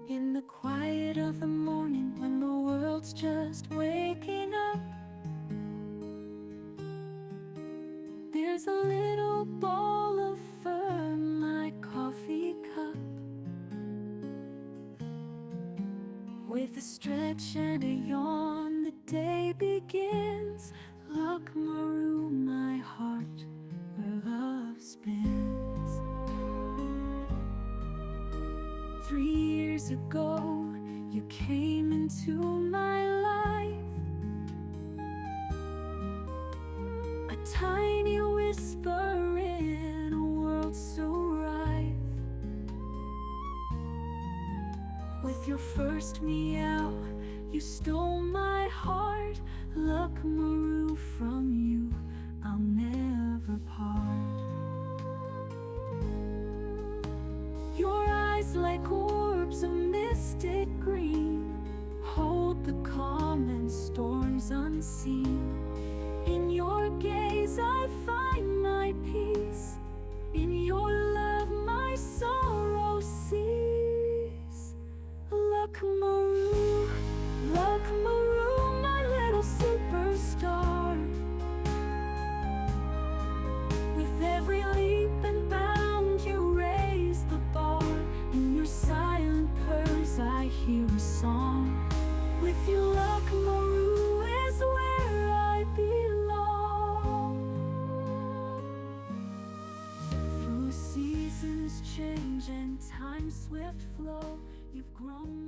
In the quiet of the morning when the world's just waking up, there's a little ball of fur in my coffee cup. With a stretch and a yawn, the day begins. Luckmaru, my heart, where love spins. 3 years ago, you came into my life, a tiny whisper in a world so rife. With your first meow, you stole my heart. Luckmaru, from you I'll never part. Your eyes like orbs of mystic green hold the calm and storms unseen. In your gaze I find my peace. In your love my sorrow cease. Luckmaru, Luckmaru, my little superstar. With every leap and bound you raise the bar. In your silent purrs I hear a song. With you Luckmaru is where I belong. Through seasons change and time's swift flow, you've grown